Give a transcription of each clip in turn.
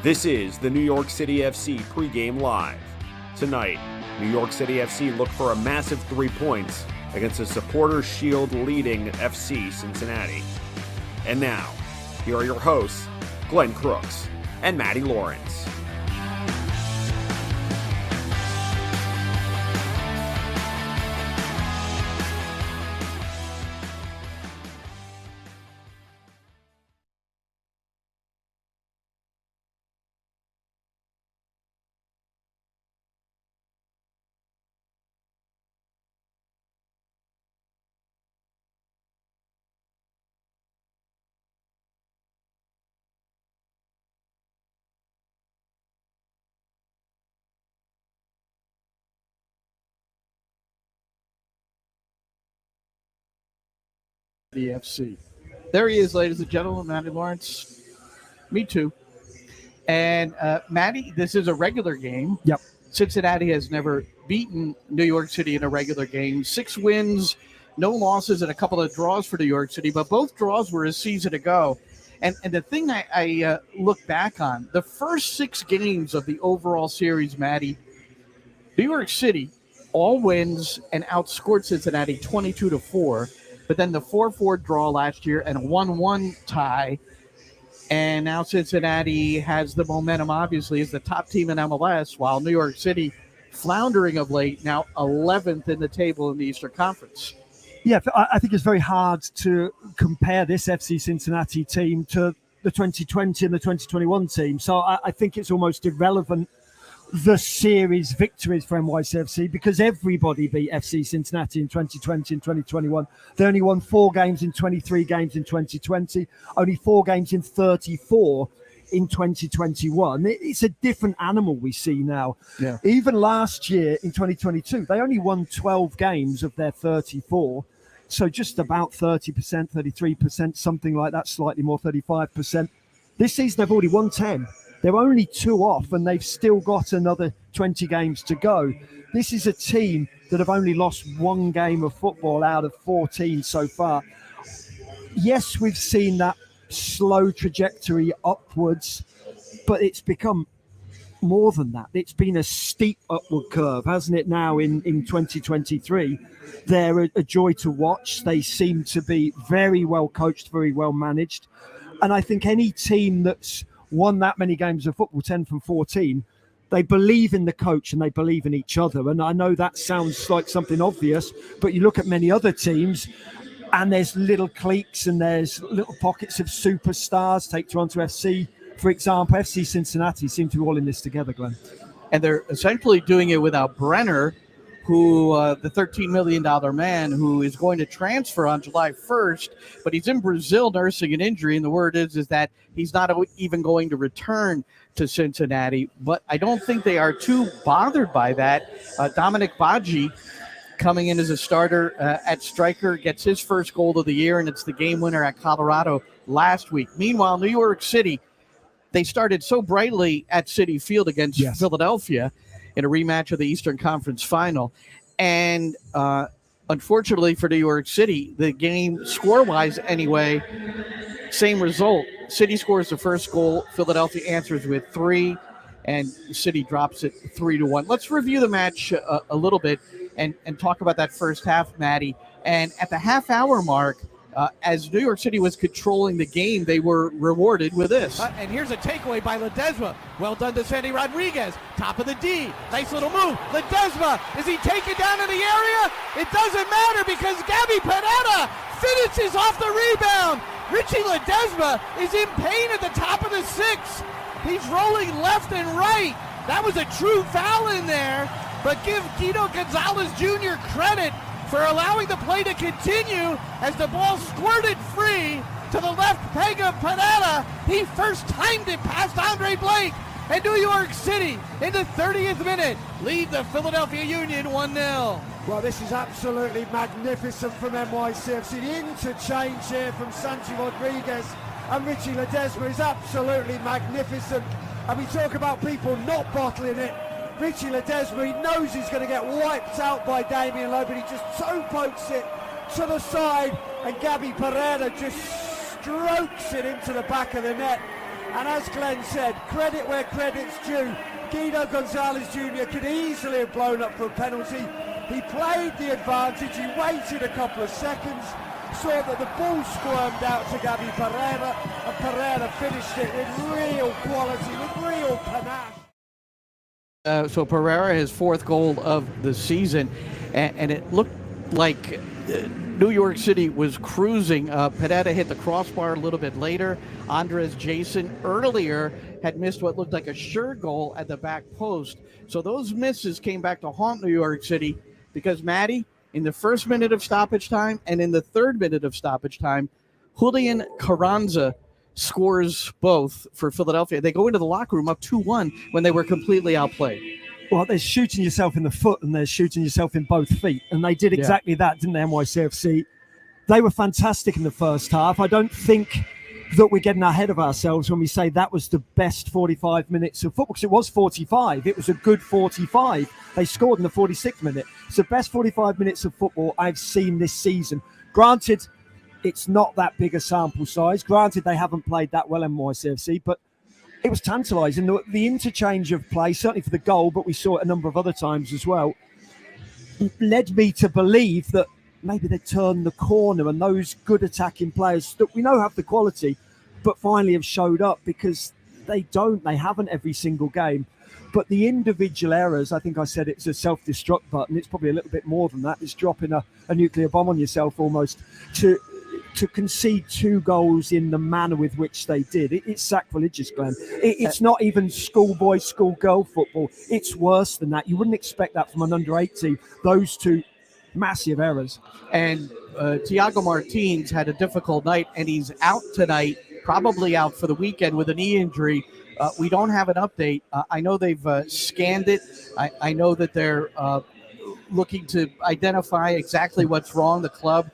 This is the New York City FC Pregame Live. Tonight, New York City FC look for a massive 3 points against a Supporters Shield leading FC Cincinnati. And now, here are your hosts, Glenn Crooks and Matty Lawrence. The FC. There he is, ladies and gentlemen, Matty Lawrence. Me too. And Matty, this is a regular game. Yep. Cincinnati has never beaten New York City in a regular game. 6 wins, no losses, and a couple of draws for New York City, but both draws were a season ago. And the thing I look back on, the first 6 games of the overall series, Matty, New York City all wins and outscored Cincinnati 22-4. But then the 4-4 draw last year and a 1-1 tie. And now Cincinnati has the momentum, obviously, as the top team in MLS, while New York City floundering of late, now 11th in the table in the Eastern Conference. Yeah, I think it's very hard to compare this FC Cincinnati team to the 2020 and the 2021 team. So I think it's almost irrelevant, the series victories for NYCFC, because everybody beat FC Cincinnati in 2020 and 2021. They only won 4 games in 23 games in 2020, only 4 games in 34 in 2021. It's a different animal we see now. Yeah. Even last year in 2022, they only won 12 games of their 34. So just about 30%, 33%, something like that, slightly more, 35%. This season, they've already won 10. They're only 2 off, and they've still got another 20 games to go. This is a team that have only lost 1 game of football out of 14 so far. Yes, we've seen that slow trajectory upwards, but it's become more than that. It's been a steep upward curve, hasn't it, now in 2023? They're a joy to watch. They seem to be very well coached, very well managed. And I think any team that's won that many games of football, 10 from 14, they believe in the coach and they believe in each other. And I know that sounds like something obvious, but you look at many other teams and there's little cliques and there's little pockets of superstars. Take Toronto FC, for example. FC Cincinnati seem to be all in this together, Glenn. And they're essentially doing it without Brenner, who the $13 million man who is going to transfer on July 1st, but he's in Brazil nursing an injury, and the word is that he's not even going to return to Cincinnati. But I don't think they are too bothered by that. Dominic Badji, coming in as a starter at striker, gets his first goal of the year, and it's the game winner at Colorado last week. Meanwhile, New York City, they started so brightly at Citi Field against Philadelphia in a rematch of the Eastern Conference Final. And unfortunately for New York City, the game, score-wise anyway, same result. City scores the first goal. Philadelphia answers with 3, and City drops it 3-1. Let's review the match a little bit and talk about that first half, Matty. And at the half-hour mark, as New York City was controlling the game, they were rewarded with this. And here's a takeaway by Ledesma. Well done to Sandy Rodriguez. Top of the D. Nice little move. Ledesma, is he taken down in the area? It doesn't matter because Gabby Panetta finishes off the rebound. Richie Ledesma is in pain at the top of the 6. He's rolling left and right. That was a true foul in there, but give Guido Gonzalez Jr. credit for allowing the play to continue as the ball squirted free to the left peg of Panetta. He first timed it past Andre Blake, and New York City in the 30th minute lead the Philadelphia Union 1-0. Well, this is absolutely magnificent from NYCFC. The interchange here from Santi Rodriguez and Richie Ledesma is absolutely magnificent. And we talk about people not bottling it. Richie Ledesma, he knows he's going to get wiped out by Damian Lowe, but he just toe pokes it to the side, and Gabby Pereira just strokes it into the back of the net. And as Glenn said, credit where credit's due. Guido Gonzalez Jr. could easily have blown up for a penalty. He played the advantage, he waited a couple of seconds, saw that the ball squirmed out to Gabby Pereira, and Pereira finished it with real quality, with real panache. So Pereira, his 4th goal of the season, and it looked like New York City was cruising. Pereira hit the crossbar a little bit later. Andres Jason earlier had missed what looked like a sure goal at the back post. So those misses came back to haunt New York City because, Matty, in the first minute of stoppage time and in the 3rd minute of stoppage time, Julian Carranza scores both for Philadelphia. They go into the locker room up 2-1 when they were completely outplayed. Well, they're shooting yourself in the foot and they're shooting yourself in both feet. And they did exactly that, didn't they, NYCFC? They were fantastic in the first half. I don't think that we're getting ahead of ourselves when we say that was the best 45 minutes of football, because it was 45. It was a good 45. They scored in the 46th minute. It's the best 45 minutes of football I've seen this season. Granted, it's not that big a sample size. Granted, they haven't played that well, NYCFC, but it was tantalising. The interchange of play, certainly for the goal, but we saw it a number of other times as well, led me to believe that maybe they'd turn the corner, and those good attacking players that we know have the quality, but finally have showed up, because they haven't every single game. But the individual errors, I think I said it's a self-destruct button. It's probably a little bit more than that. It's dropping a nuclear bomb on yourself almost to concede 2 goals in the manner with which they did. It's sacrilegious, Glenn. It's not even schoolboy, schoolgirl football. It's worse than that. You wouldn't expect that from an under-8 team. Those 2 massive errors. And Thiago Martins had a difficult night, and he's out tonight, probably out for the weekend with a knee injury. We don't have an update. I know they've scanned it. I know that they're looking to identify exactly what's wrong, the club.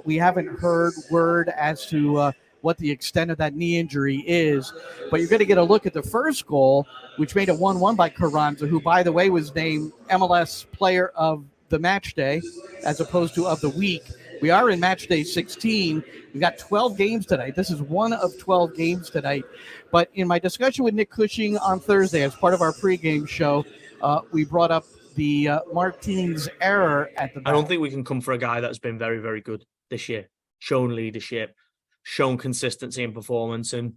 We haven't heard word as to what the extent of that knee injury is. But you're going to get a look at the first goal, which made it 1-1 by Carranza, who, by the way, was named MLS Player of the Match Day as opposed to of the week. We are in Match Day 16. We've got 12 games tonight. This is one of 12 games tonight. But in my discussion with Nick Cushing on Thursday as part of our pregame show, we brought up the Martins error at the back. I don't think we can come for a guy that's been very, very good this year, shown leadership, shown consistency in performance. And,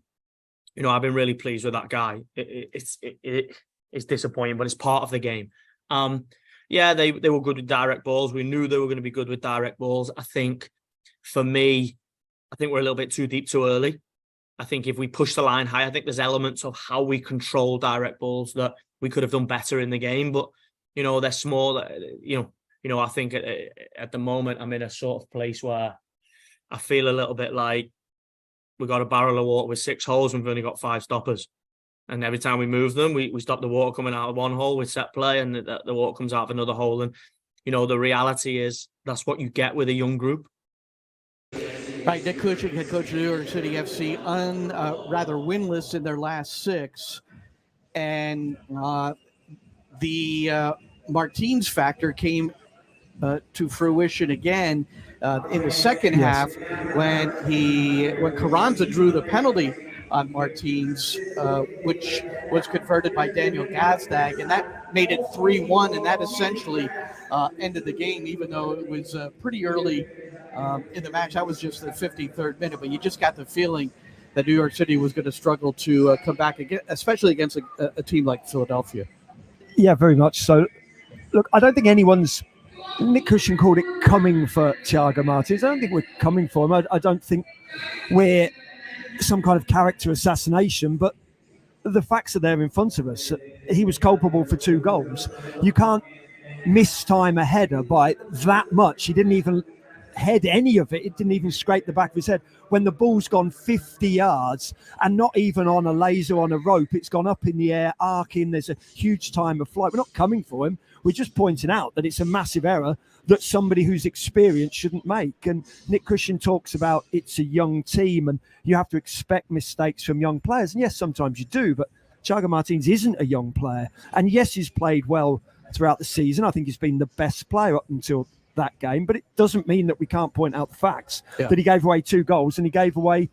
you know, I've been really pleased with that guy. It's disappointing, but it's part of the game. Yeah, they were good with direct balls. We knew they were going to be good with direct balls. I think, for me, we're a little bit too deep too early. I think if we push the line high, I think there's elements of how we control direct balls that we could have done better in the game. But, you know, they're small. You know, I think at the moment I'm in a sort of place where I feel a little bit like we got a barrel of water with 6 holes and we've only got 5 stoppers. And every time we move them, we stop the water coming out of one hole with set play, and the water comes out of another hole. And, you know, the reality is that's what you get with a young group. Right, Nick Cushing, head coach of New York City FC, rather winless in their last 6. And the Martins factor came to fruition again in the second half when Carranza drew the penalty on Martins, which was converted by Daniel Gazdag, and that made it 3-1, and that essentially ended the game, even though it was pretty early in the match. That was just the 53rd minute, but you just got the feeling that New York City was going to struggle to come back again, especially against a team like Philadelphia. Yeah, very much so. Look, I don't think Nick Cushing called it coming for Thiago Martins. I don't think we're coming for him. I don't think we're some kind of character assassination, but the facts are there in front of us. He was culpable for 2 goals. You can't mistime a header by that much. He didn't even head any of it. It didn't even scrape the back of his head. When the ball's gone 50 yards and not even on a laser on a rope, it's gone up in the air, arcing. There's a huge time of flight. We're not coming for him. We're just pointing out that it's a massive error that somebody who's experienced shouldn't make. And Nick Cushing talks about it's a young team and you have to expect mistakes from young players. And yes, sometimes you do, but Thiago Martins isn't a young player. And yes, he's played well throughout the season. I think he's been the best player up until that game, but it doesn't mean that we can't point out the facts that he gave away 2 goals and he gave away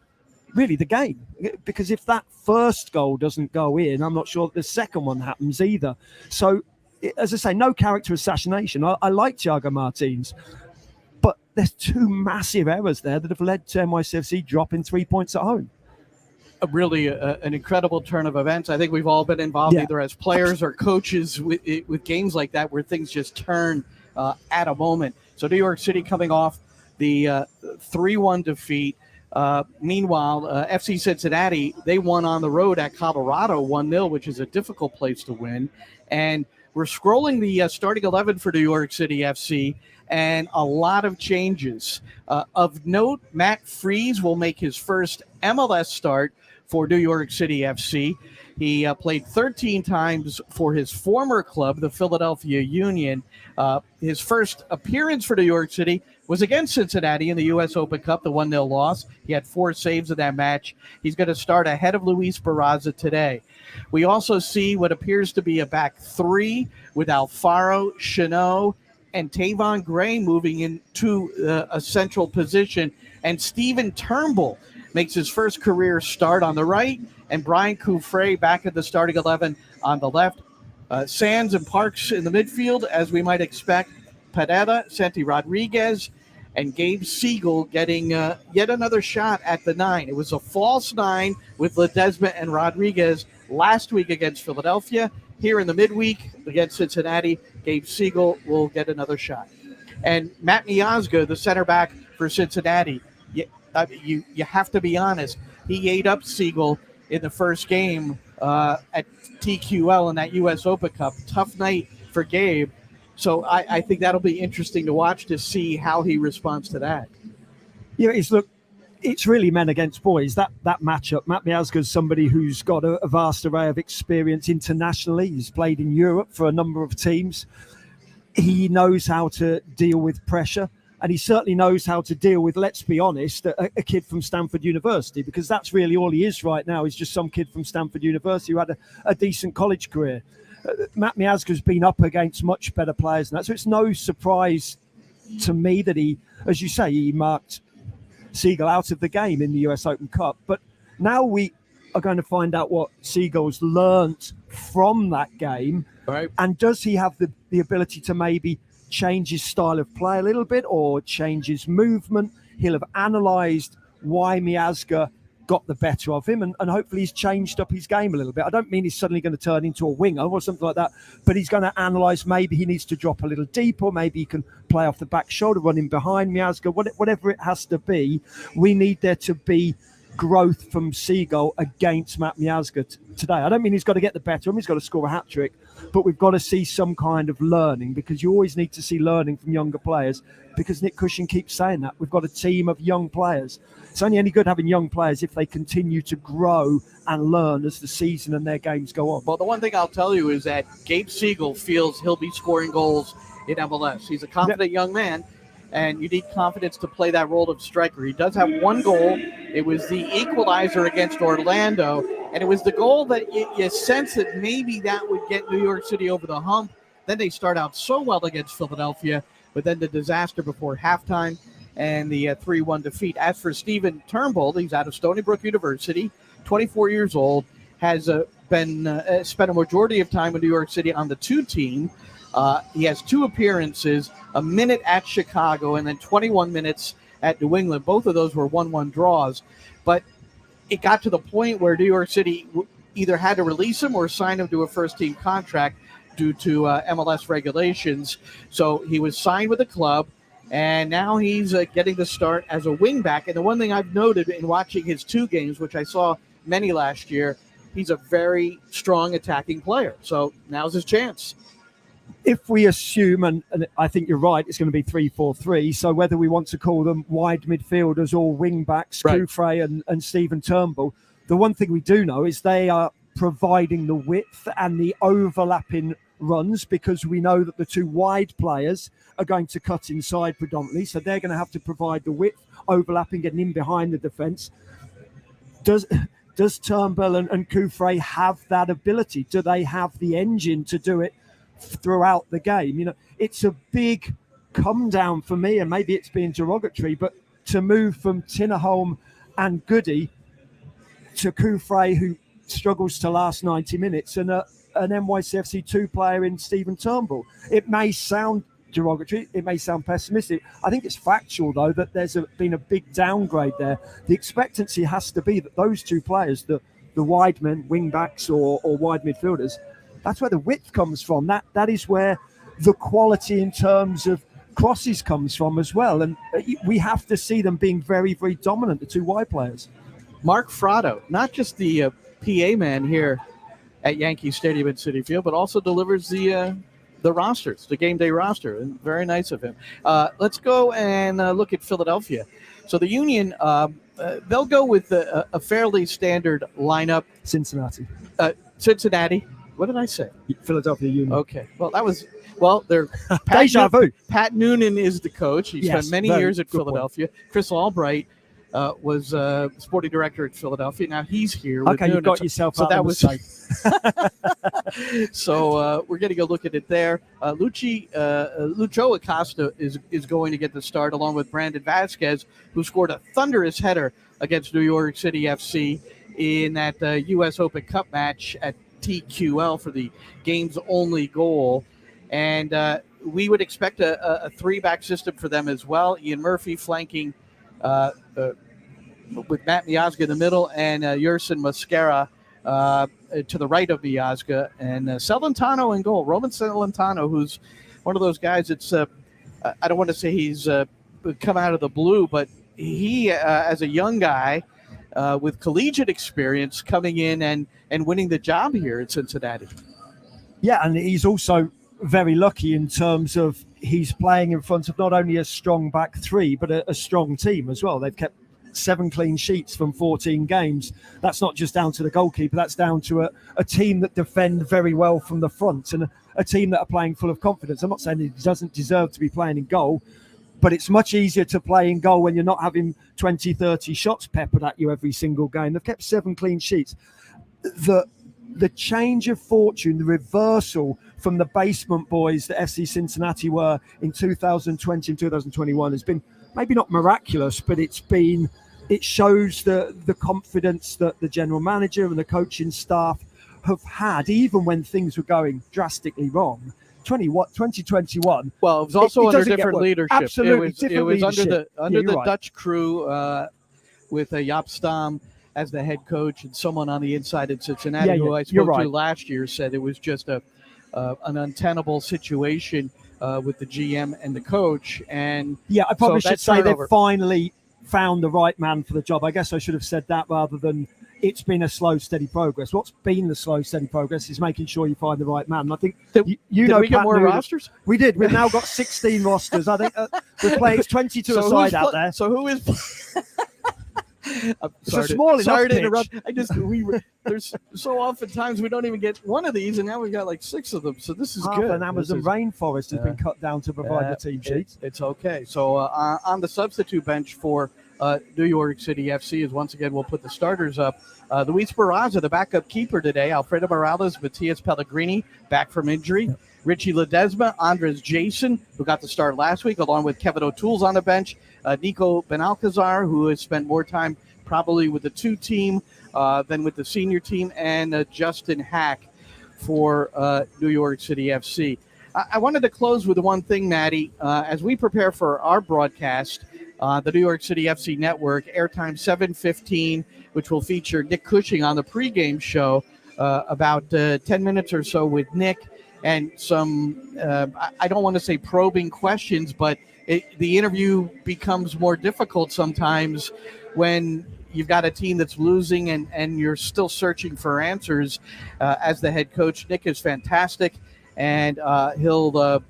really the game. Because if that first goal doesn't go in, I'm not sure that the second one happens either. So, as I say, no character assassination. I like Thiago Martins, but there's two massive errors there that have led to NYCFC dropping 3 points at home. Really an incredible turn of events. I think we've all been involved either as players or coaches with games like that where things just turn at a moment. So New York City coming off the 3-1 defeat. Meanwhile, FC Cincinnati, they won on the road at Colorado 1-0, which is a difficult place to win. And we're scrolling the starting 11 for New York City FC, and a lot of changes. Of note, Matt Freese will make his first MLS start for New York City FC. He played 13 times for his former club, the Philadelphia Union. His first appearance for New York City was against Cincinnati in the U.S. Open Cup, the 1-0 loss. He had 4 saves in that match. He's going to start ahead of Luis Barraza today. We also see what appears to be a back 3 with Alfaro, Chanot, and Tavon Gray moving into a central position. And Stephen Turnbull makes his first career start on the right, and Brian Coufray back at the starting 11 on the left. Sands and Parks in the midfield, as we might expect. Pereira, Santi Rodriguez, and Gabe Siegel getting yet another shot at the 9. It was a false 9 with Ledesma and Rodriguez last week against Philadelphia. Here in the midweek against Cincinnati, Gabe Siegel will get another shot. And Matt Miazga, the center back for Cincinnati, you have to be honest. He ate up Siegel in the first game at TQL in that U.S. Open Cup. Tough night for Gabe. So I think that'll be interesting to watch to see how he responds to that. Yeah, it's really men against boys, that matchup. Matt Miazga is somebody who's got a vast array of experience internationally. He's played in Europe for a number of teams. He knows how to deal with pressure. And he certainly knows how to deal with, let's be honest, a kid from Stanford University, because that's really all he is right now. He's just some kid from Stanford University who had a decent college career. Matt Miazga's been up against much better players than that. So it's no surprise to me that he, as you say, he marked Siegel out of the game in the US Open Cup. But now we are going to find out what Siegel's learnt from that game. Right. And does he have the ability to maybe change his style of play a little bit or change his movement? He'll have analysed why Miazga got the better of him, and hopefully he's changed up his game a little bit. I don't mean he's suddenly going to turn into a winger or something like that, but he's going to analyse maybe he needs to drop a little deeper, maybe he can play off the back shoulder, run in behind Miazga, whatever it has to be. We need there to be growth from Siegel against Matt Miazga today. I don't mean he's got to get the better of him, he's got to score a hat-trick, but we've got to see some kind of learning, because you always need to see learning from younger players, because Nick Cushing keeps saying that. We've got a team of young players. It's only any good having young players if they continue to grow and learn as the season and their games go on. Well, the one thing I'll tell you is that Gabe Siegel feels he'll be scoring goals in MLS. He's a confident young man, and you need confidence to play that role of striker. He does have one goal. It was the equalizer against Orlando, and it was the goal that you sense that maybe that would get New York City over the hump. Then they start out so well against Philadelphia, but then the disaster before halftime and the 3-1 defeat. As for Stephen Turnbull, he's out of Stony Brook University, 24 years old, has spent a majority of time in New York City on the 2 team. He has 2 appearances, a minute at Chicago and then 21 minutes at New England. Both of those were 1-1 draws. But it got to the point where New York City either had to release him or sign him to a first-team contract due to MLS regulations. So he was signed with the club, and now he's getting the start as a wingback. And the one thing I've noted in watching his 2 games, which I saw many last year, he's a very strong attacking player. So now's his chance. If we assume, and I think you're right, it's going to be 3-4-3. So whether we want to call them wide midfielders or wing-backs, right, Coufray and Stephen Turnbull, the one thing we do know is they are providing the width and the overlapping runs, because we know that the 2 wide players are going to cut inside predominantly, so they're going to have to provide the width, overlapping, getting in behind the defence. Does Turnbull and Coufray have that ability? Do they have the engine to do it throughout the game? You know, it's a big come down for me, and maybe it's being derogatory, but to move from Tinnerholm and Goody to Kufre, who struggles to last 90 minutes, and an NYCFC 2 player in Stephen Turnbull. It may sound derogatory, it may sound pessimistic. I think it's factual, though, that there's been a big downgrade there. The expectancy has to be that those 2 players, the wide men, wing backs or wide midfielders, that's where the width comes from. That is where the quality in terms of crosses comes from as well. And we have to see them being very, very dominant, the 2 wide players. Mark Frotto, not just the PA man here at Yankee Stadium at Citi Field, but also delivers the rosters, the game day roster. And very nice of him. Let's go and look at Philadelphia. So the Union, they'll go with a fairly standard lineup. Cincinnati. Cincinnati. What did I say? Philadelphia Union. Okay. Well, they're Deja vu. Pat Noonan is the coach. He spent many years at Philadelphia. Point. Chris Albright was sporting director at Philadelphia. Now he's here. With okay, Noonan. you got yourself so out that of was the So we're getting a look at it there. Lucho Acosta is going to get the start along with Brandon Vasquez, who scored a thunderous header against New York City FC in that U.S. Open Cup match at TQL for the game's only goal. And we would expect a 3-back system for them as well. Ian Murphy flanking with Matt Miazga in the middle and Yerson Mosquera to the right of Miazga. And Celentano in goal. Roman Celentano, who's one of those guys that's, I don't want to say he's come out of the blue, but he, as a young guy, with collegiate experience coming in and winning the job here at Cincinnati. Yeah, and he's also very lucky in terms of he's playing in front of not only a strong back 3, but a strong team as well. They've kept 7 clean sheets from 14 games. That's not just down to the goalkeeper, that's down to a team that defend very well from the front and a team that are playing full of confidence. I'm not saying he doesn't deserve to be playing in goal, but it's much easier to play in goal when you're not having 20, 30 shots peppered at you every single game. They've kept 7 clean sheets. The change of fortune, the reversal from the basement boys that FC Cincinnati were in 2020 and 2021 has been maybe not miraculous, but it shows the confidence that the general manager and the coaching staff have had, even when things were going drastically wrong. 2021. Well, it was also under different leadership. Absolutely, it was leadership. under the Dutch crew with Jaap Stam as the head coach and someone on the inside in Cincinnati who I spoke to last year said it was just an untenable situation with the GM and the coach. And I probably should say they've finally found the right man for the job. I guess I should have said that rather than it's been a slow, steady progress. What's been the slow, steady progress is making sure you find the right man. And I think did we get more rosters? We did. We've now got 16 rosters. I think we're playing 22 aside out there. So who is? Sorry to interrupt. There's so oftentimes we don't even get one of these, and now we've got like 6 of them. So this is good. An Amazon rainforest has been cut down to provide the team sheets. It's okay. So on the substitute bench for New York City FC is once again we'll put the starters up. Luis Barraza, the backup keeper today. Alfredo Morales, Matias Pellegrini, back from injury. Richie Ledesma, Andres Jason, who got the start last week, along with Kevin O'Toole's on the bench. Nico Benalcazar, who has spent more time probably with the 2 team than with the senior team, and Justin Hack for New York City FC. I wanted to close with one thing, Matty. As we prepare for our broadcast, the New York City FC Network, airtime 7:15, which will feature Nick Cushing on the pregame show, about 10 minutes or so with Nick, and some, I don't want to say probing questions, but the interview becomes more difficult sometimes when you've got a team that's losing and you're still searching for answers. As the head coach, Nick is fantastic, and he'll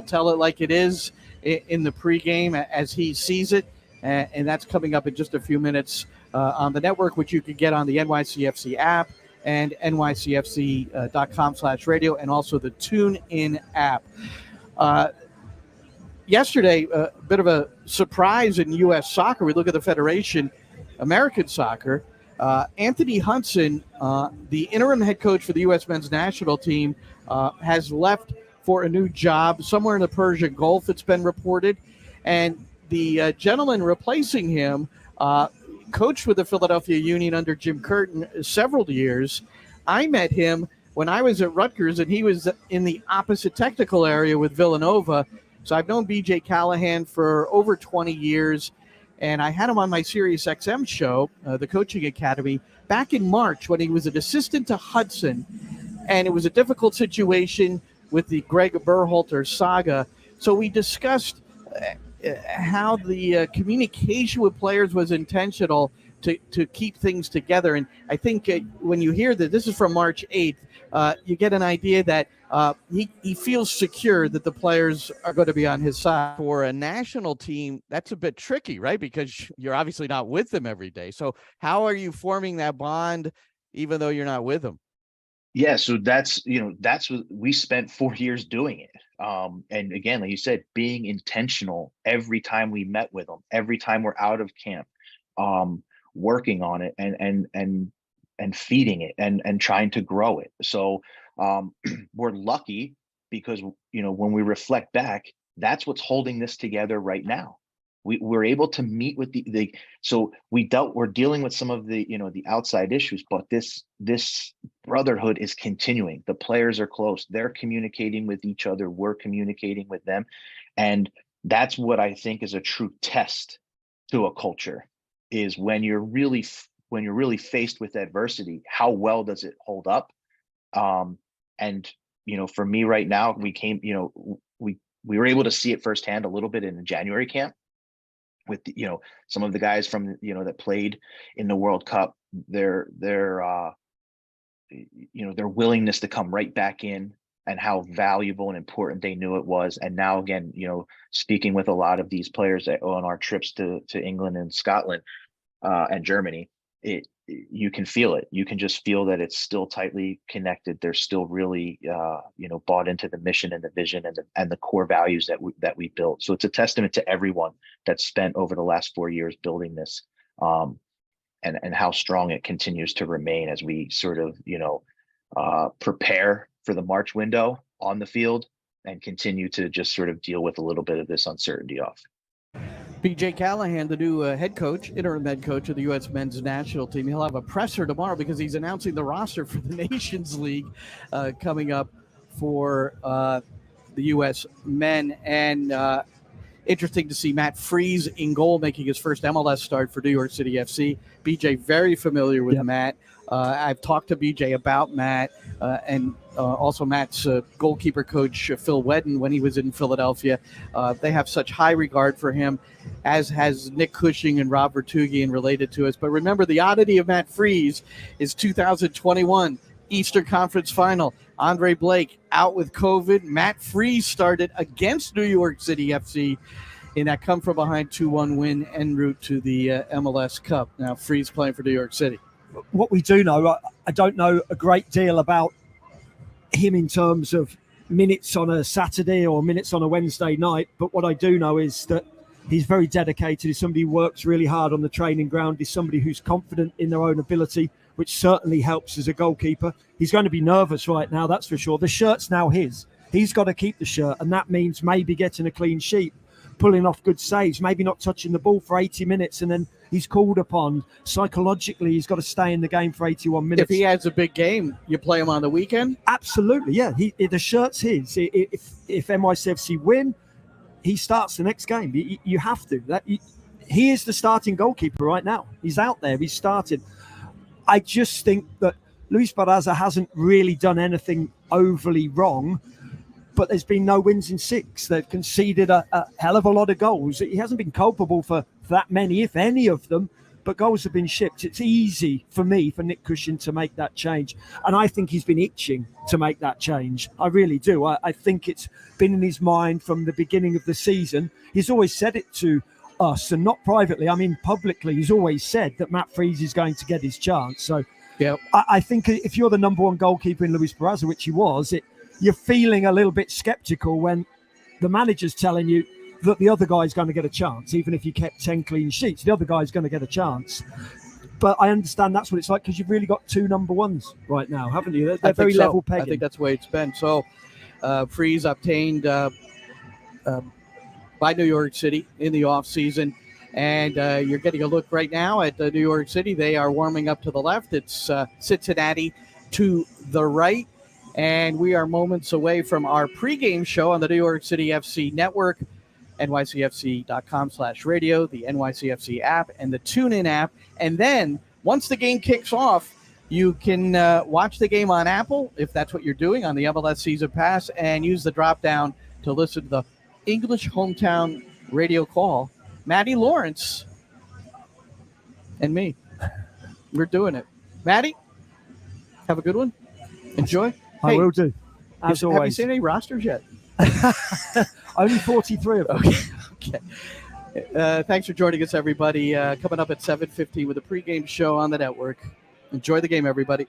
tell it like it is in the pregame as he sees it, and that's coming up in just a few minutes on the network, which you can get on the NYCFC app and nycfc.com/radio, and also the TuneIn app. Yesterday, a bit of a surprise in U.S. soccer. We look at the Federation, American soccer. Anthony Hudson, the interim head coach for the U.S. men's national team, has left for a new job somewhere in the Persian Gulf, it's been reported. And the gentleman replacing him coached with the Philadelphia Union under Jim Curtin several years. I met him when I was at Rutgers, and he was in the opposite technical area with Villanova. So I've known BJ Callahan for over 20 years, and I had him on my Sirius XM show, the Coaching Academy, back in March when he was an assistant to Hudson, and it was a difficult situation with the Greg Berhalter saga. So we discussed how the communication with players was intentional to keep things together. And I think when you hear that this is from March 8th, you get an idea that he feels secure that the players are going to be on his side. For a national team, that's a bit tricky, right? Because you're obviously not with them every day. So how are you forming that bond even though you're not with them? Yeah, so that's what we spent 4 years doing it. And again, like you said, being intentional every time we met with them, every time we're out of camp, working on it and feeding it and trying to grow it. So we're lucky because, when we reflect back, that's what's holding this together right now. We're able to meet with we're dealing with some of the, the outside issues, but this brotherhood is continuing. The players are close. They're communicating with each other. We're communicating with them. And that's what I think is a true test to a culture, is when you're really faced with adversity, how well does it hold up? And, for me right now, we were able to see it firsthand a little bit in the January camp with, some of the guys from, that played in the World Cup, their willingness to come right back in and how valuable and important they knew it was. And now again, speaking with a lot of these players on our trips to England and Scotland and Germany, you can feel it. You can just feel that it's still tightly connected. They're still really, bought into the mission and the vision and the core values that we built. So it's a testament to everyone that's spent over the last 4 years building this, and how strong it continues to remain as we sort of, prepare for the March window on the field and continue to just sort of deal with a little bit of this uncertainty off. BJ Callahan, the new interim head coach of the U.S. men's national team. He'll have a presser tomorrow because he's announcing the roster for the Nations League coming up for the U.S. men. And interesting to see Matt Freese in goal, making his first MLS start for New York City FC. BJ, very familiar with Matt. I've talked to BJ about Matt and also Matt's goalkeeper coach, Phil Wedden, when he was in Philadelphia. They have such high regard for him, as has Nick Cushing and Rob Vertughian related to us. But remember, the oddity of Matt Freese is 2021 Eastern Conference Final. Andre Blake out with COVID. Matt Freese started against New York City FC in that come-from-behind 2-1 win en route to the MLS Cup. Now Freese playing for New York City. What we do know, I don't know a great deal about him in terms of minutes on a Saturday or minutes on a Wednesday night, but what I do know is that he's very dedicated. He's somebody who works really hard on the training ground. He's somebody who's confident in their own ability, which certainly helps as a goalkeeper. He's going to be nervous right now, that's for sure. The shirt's now his. He's got to keep the shirt, and that means maybe getting a clean sheet, pulling off good saves, maybe not touching the ball for 80 minutes, and then he's called upon. Psychologically, he's got to stay in the game for 81 minutes. If he has a big game, you play him on the weekend? Absolutely, yeah. The shirt's his. If NYCFC win, he starts the next game. You have to. He is the starting goalkeeper right now. He's out there. He's started. I just think that Luis Barraza hasn't really done anything overly wrong, but there's been no wins in 6. They've conceded a hell of a lot of goals. He hasn't been culpable for that many, if any of them, but goals have been shipped. It's easy for Nick Cushing to make that change. And I think he's been itching to make that change. I really do. I think it's been in his mind from the beginning of the season. He's always said it to us, and not privately, I mean publicly. He's always said that Matt Freese is going to get his chance. So yeah, I think if you're the number one goalkeeper in Luis Barraza, which he was, you're feeling a little bit skeptical when the manager's telling you that the other guy's going to get a chance. Even if you kept 10 clean sheets, the other guy's going to get a chance. But I understand that's what it's like, because you've really got 2 number ones right now, haven't you? They're very level pegging. I think that's the way it's been. So Freese obtained by New York City in the offseason. And you're getting a look right now at New York City. They are warming up to the left. It's Cincinnati to the right. And we are moments away from our pregame show on the New York City FC network, nycfc.com/radio, the NYCFC app, and the TuneIn app. And then once the game kicks off, you can watch the game on Apple, if that's what you're doing, on the MLS Season Pass, and use the drop-down to listen to the English hometown radio call. Matty Lawrence and me. We're doing it. Matty, have a good one. Enjoy. I will do. As always. Have you seen any rosters yet? Only 43 of them. Okay. Thanks for joining us, everybody. Coming up at 7:15 with a pregame show on the network. Enjoy the game, everybody.